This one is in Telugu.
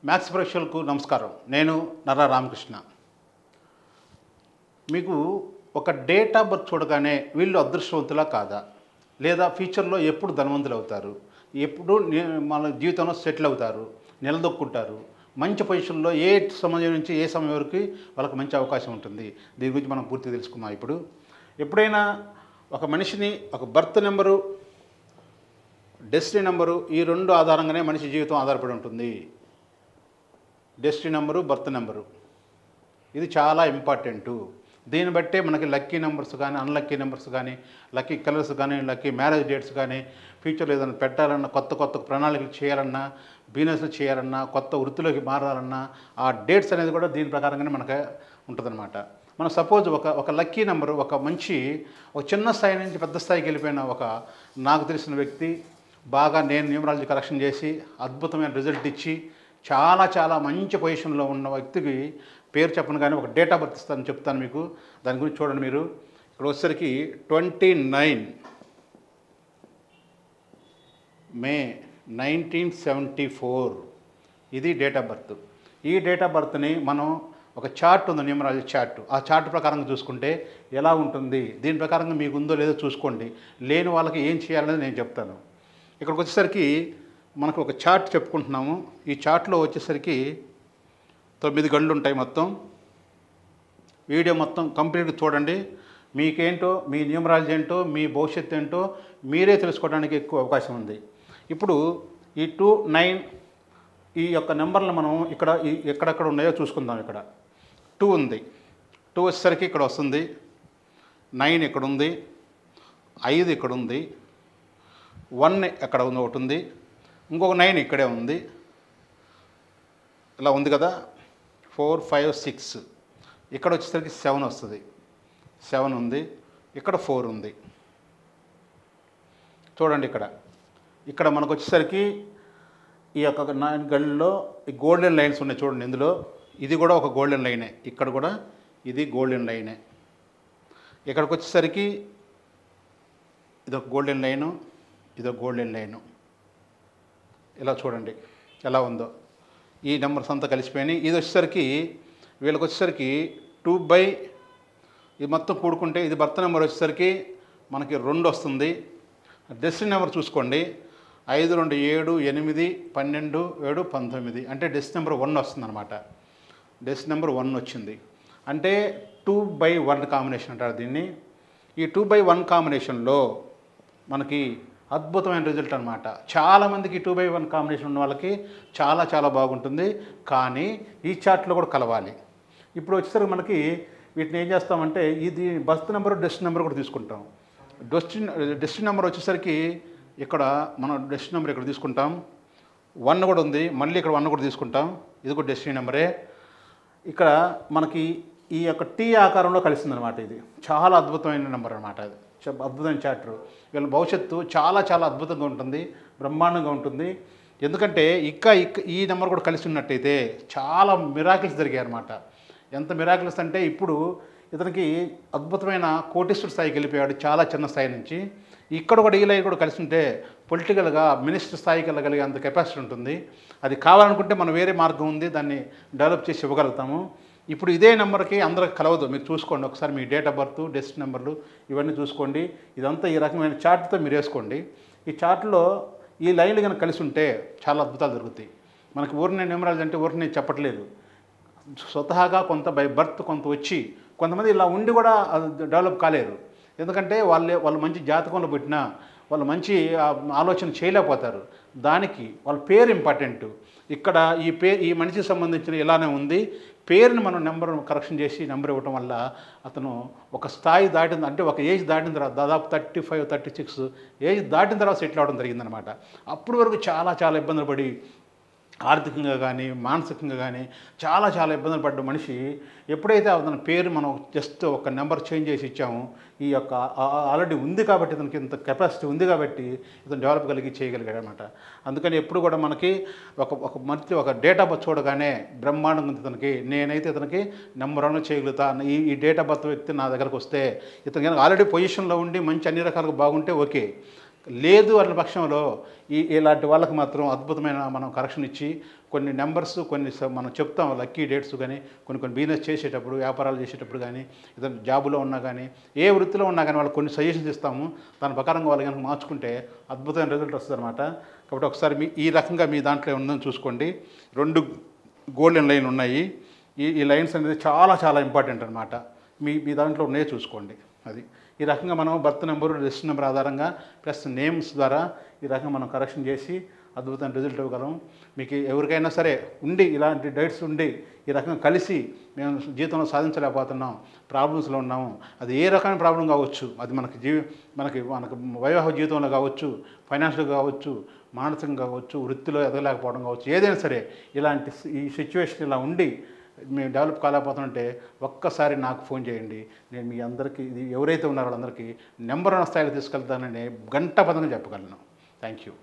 మ్యాథ్స్ పరీక్షలకు నమస్కారం. నేను నర్రా రామకృష్ణ. మీకు ఒక డేట్ ఆఫ్ బర్త్ చూడగానే వీళ్ళు అదృష్టవంతులా కాదా, లేదా ఫ్యూచర్లో ఎప్పుడు ధనవంతులు అవుతారు, ఎప్పుడు మన జీవితంలో సెటిల్ అవుతారు, నిలదొక్కుంటారు, మంచి పొజిషన్లో ఏ సమయం నుంచి ఏ సమయం వరకు వాళ్ళకి మంచి అవకాశం ఉంటుంది, దీని గురించి మనం పూర్తిగా తెలుసుకుందాం. ఇప్పుడు ఎప్పుడైనా ఒక మనిషిని ఒక బర్త్ నెంబరు, డెస్టినీ నెంబరు, ఈ రెండు ఆధారంగానే మనిషి జీవితం ఆధారపడి ఉంటుంది. డెస్టినీ నెంబరు, బర్త్ నెంబరు, ఇది చాలా ఇంపార్టెంటు. దీన్ని బట్టే మనకి లక్కీ నెంబర్స్ కానీ, అన్లక్కీ నెంబర్స్ కానీ, లక్కీ కలర్స్ కానీ, లక్కీ మ్యారేజ్ డేట్స్ కానీ, ఫ్యూచర్లో ఏదైనా పెట్టాలన్నా, కొత్త ప్రణాళికలు చేయాలన్నా, బిజినెస్లు చేయాలన్నా, కొత్త వృత్తిలోకి మారాలన్నా, ఆ డేట్స్ అనేది కూడా దీని ప్రకారంగానే మనకు ఉంటుందన్నమాట. మనం సపోజ్ ఒక లక్కీ నెంబరు, ఒక చిన్న స్థాయి నుంచి పెద్ద స్థాయికి వెళ్ళిపోయిన నాకు తెలిసిన వ్యక్తి, బాగా నేను న్యూమరాలజీ కరెక్షన్ చేసి అద్భుతమైన రిజల్ట్ ఇచ్చి చాలా మంచి పొజిషన్లో ఉన్న వ్యక్తికి పేరు చెప్పను కానీ ఒక డేట్ ఆఫ్ బర్త్ చెప్తాను మీకు. దాని గురించి చూడండి. మీరు ఇక్కడ వచ్చేసరికి 29 మే 1974 ఇది డేట్ ఆఫ్ బర్త్. ఈ డేట్ ఆఫ్ బర్త్ని మనం ఒక చార్ట్ ఉంది, న్యూమరాలజీ చార్ట్. ఆ చార్ట్ ప్రకారంగా చూసుకుంటే ఎలా ఉంటుంది, దీని ప్రకారంగా మీకు ఉందో లేదో చూసుకోండి. లేని వాళ్ళకి ఏం చేయాలనేది నేను చెప్తాను. ఇక్కడికి వచ్చేసరికి మనకు ఒక చార్ట్ చెప్పుకుంటున్నాము. ఈ చార్ట్లో వచ్చేసరికి 9 గళ్ళు ఉంటాయి మొత్తం. వీడియో మొత్తం కంప్లీట్గా చూడండి. మీకేంటో, మీ న్యూమరాలజీ ఏంటో, మీ భవిష్యత్తు ఏంటో మీరే తెలుసుకోవడానికి ఎక్కువ అవకాశం ఉంది. ఇప్పుడు ఈ 2, 9 ఈ యొక్క నెంబర్లు మనం ఎక్కడెక్కడ ఉన్నాయో చూసుకుందాం. ఇక్కడ 2 ఉంది. 2 వచ్చేసరికి ఇక్కడ వస్తుంది. 9 ఇక్కడ ఉంది. 5 ఇక్కడ ఉంది. 1 ఎక్కడ ఉంది, ఒకటి ఉంది. ఇంకొక 9 ఇక్కడే ఉంది. ఇలా ఉంది కదా. 4, 5, 6 ఇక్కడ వచ్చేసరికి 7 వస్తుంది. 7 ఉంది. ఇక్కడ 4 ఉంది. చూడండి. ఇక్కడ మనకు వచ్చేసరికి ఈ యొక్క 9 గళ్ళలో ఈ గోల్డెన్ లైన్స్ ఉన్నాయి చూడండి. ఇందులో ఇది కూడా ఒక గోల్డెన్ లైనే. ఇక్కడ కూడా ఇది గోల్డెన్ లైనే. ఇక్కడికి వచ్చేసరికి ఇదొక గోల్డెన్ లైను, ఇదొక గోల్డెన్ లైను. ఇలా చూడండి ఎలా ఉందో. ఈ నెంబర్స్ అంతా కలిసిపోయినాయి. ఇది వచ్చేసరికి వీళ్ళకి వచ్చేసరికి 2 ఇది మొత్తం కూడుకుంటే ఇది బర్త్ నెంబర్ వచ్చేసరికి మనకి 2 వస్తుంది. డెస్టినీ నెంబర్ చూసుకోండి. 5, 2, 7, 8, 12, 7, 19 అంటే డెస్టినీ నెంబర్ 1 వస్తుంది అనమాట. డెస్టినీ నెంబర్ 1 వచ్చింది అంటే 2/1 కాంబినేషన్ అంటారు దీన్ని. ఈ 2/1 కాంబినేషన్లో మనకి అద్భుతమైన రిజల్ట్ అనమాట. చాలామందికి 2/1 కాంబినేషన్ ఉన్న వాళ్ళకి చాలా బాగుంటుంది. కానీ ఈ చార్ట్లో కూడా కలవాలి. ఇప్పుడు వచ్చేసరికి మనకి వీటిని ఏం చేస్తామంటే ఇది బర్త్ నెంబరు, డెస్టినీ నెంబర్ కూడా తీసుకుంటాం. డెస్టినీ నెంబర్ వచ్చేసరికి ఇక్కడ మనం డెస్టినీ నెంబర్ ఇక్కడ తీసుకుంటాం. 1 కూడా ఉంది. మళ్ళీ ఇక్కడ 1 కూడా తీసుకుంటాం. ఇది కూడా డెస్టినీ నెంబరే. ఇక్కడ మనకి ఈ యొక్క టీ ఆకారంలో కలిసిందనమాట. ఇది చాలా అద్భుతమైన నెంబర్ అనమాట. అది అద్భుతమైన చార్టర్. వీళ్ళ భవిష్యత్తు చాలా అద్భుతంగా ఉంటుంది, బ్రహ్మాండంగా ఉంటుంది. ఎందుకంటే ఈ నెంబర్ కూడా కలిసి ఉన్నట్టయితే చాలా మిరాకిల్స్ జరిగాయి అనమాట. ఎంత మిరాకిల్స్ అంటే ఇప్పుడు ఇతనికి అద్భుతమైన కోటీశ్వర స్థాయికి వెళ్ళిపోయాడు చాలా చిన్న స్థాయి నుంచి. ఇక్కడ కూడా ఈ లైన్ కూడా కలిసి ఉంటే పొలిటికల్గా మినిస్టర్ స్థాయికి వెళ్ళగలిగే అంత కెపాసిటీ ఉంటుంది. అది కావాలనుకుంటే మనం వేరే మార్గం ఉంది, దాన్ని డెవలప్ చేసి ఇవ్వగలుగుతాము. ఇప్పుడు ఇదే నెంబర్కి అందరికి కలవదు. మీరు చూసుకోండి ఒకసారి. మీ డేట్ ఆఫ్ బర్త్, డెస్టినీ నెంబర్లు ఇవన్నీ చూసుకోండి. ఇదంతా ఈ రకమైన చార్ట్తో మీరు వేసుకోండి. ఈ చార్ట్లో ఈ లైన్లు కనుక కలిసి ఉంటే చాలా అద్భుతాలు జరుగుతాయి. మనకి ఊరిని న్యూమరాలజీ అంటే ఊరిని చెప్పట్లేదు. స్వతహాగా కొంత బై బర్త్ కొంత వచ్చి, కొంతమంది ఇలా ఉండి కూడా డెవలప్ కాలేరు. ఎందుకంటే వాళ్ళు మంచి జాతకంలో పుట్టినా వాళ్ళు మంచి ఆలోచన చేయలేకపోతారు. దానికి వాళ్ళ పేరు ఇంపార్టెంట్. ఇక్కడ ఈ మనిషికి సంబంధించిన ఇలానే ఉంది. పేరుని మనం నెంబర్ కరెక్షన్ చేసి నెంబర్ ఇవ్వటం వల్ల అతను ఒక స్థాయి దాటిన, అంటే ఒక ఏజ్ దాటిన తర్వాత, దాదాపు 35, 36 ఏజ్ దాటిన తర్వాత సెటిల్ అవ్వడం జరిగిందనమాట. అప్పటి వరకు చాలా ఇబ్బందులు పడి ఆర్థికంగా కానీ, మానసికంగా కానీ చాలా ఇబ్బందులు పడ్డ మనిషి ఎప్పుడైతే అతని పేరు మనం జస్ట్ ఒక నెంబర్ చేంజ్ చేసి ఇచ్చామో, ఈ యొక్క ఆల్రెడీ ఉంది కాబట్టి ఇతనికి ఇంత కెపాసిటీ ఉంది కాబట్టి ఇతను డెవలప్ చేయగలిగాడు అనమాట. అందుకని ఎప్పుడు కూడా మనకి ఒక డేట్ ఆఫ్ బర్త్ చూడగానే బ్రహ్మాండంగా ఉంది ఇతనికి. నేనైతే ఇతనికి నెంబర్ 1 చేయగలుగుతా. ఈ డేట్ ఆఫ్ బర్త్ వ్యక్తి నా దగ్గరకు వస్తే, ఇతనికి ఆల్రెడీ పొజిషన్లో ఉండి మంచి అన్ని రకాలుగా బాగుంటే ఓకే. లేదు అన్న పక్షంలో ఇలాంటి వాళ్ళకి మాత్రం అద్భుతమైన మనం కరెక్షన్ ఇచ్చి కొన్ని నెంబర్స్ మనం చెప్తాం లక్కీ డేట్స్ కానీ కొన్ని బిజినెస్ చేసేటప్పుడు వ్యాపారాలు చేసేటప్పుడు కానీ ఏదైనా జాబులో ఉన్నా కానీ ఏ వృత్తిలో ఉన్నా కానీ వాళ్ళకి కొన్ని సజెషన్స్ ఇస్తాము. దాని ప్రకారంగా వాళ్ళు కనుక మార్చుకుంటే అద్భుతమైన రిజల్ట్ వస్తుంది అనమాట. కాబట్టి ఒకసారి ఈ రకంగా మీ దాంట్లో ఉందని చూసుకోండి. 2 గోల్డెన్ లైన్ ఉన్నాయి. ఈ లైన్స్ అనేది చాలా చాలా ఇంపార్టెంట్ అనమాట. మీ దాంట్లో ఉన్నాయో చూసుకోండి. అది ఈ రకంగా మనం బర్త్ నెంబరు రిజిస్టర్ నెంబర్ ఆధారంగా ప్లస్ నేమ్స్ ద్వారా ఈ రకంగా మనం కరెక్షన్ చేసి అద్భుతమైన రిజల్ట్ ఇవ్వగలం. మీకు ఎవరికైనా సరే ఉండి ఇలాంటి డైట్స్ ఉండి ఈ రకంగా కలిసి మేము జీవితంలో సాధించలేకపోతున్నాం, ప్రాబ్లమ్స్లో ఉన్నాము, అది ఏ రకమైన ప్రాబ్లం కావచ్చు, అది మనకి వైవాహిక జీవితంలో కావచ్చు, ఫైనాన్షియల్గా కావచ్చు, మానసికంగా కావచ్చు, వృత్తిలో ఎదగలేకపోవడం కావచ్చు, ఏదైనా సరే ఈ సిచ్యువేషన్ ఇలా ఉండి మేము డెవలప్ కాలేకపోతుంటే ఒక్కసారి నాకు ఫోన్ చేయండి. నేను మీ అందరికీ ఎవరైతే ఉన్నారో వాళ్ళందరికీ నెంబర్ 1 స్థాయిలో తీసుకెళ్తానని గంటపదంగా చెప్పగలను. Thank you.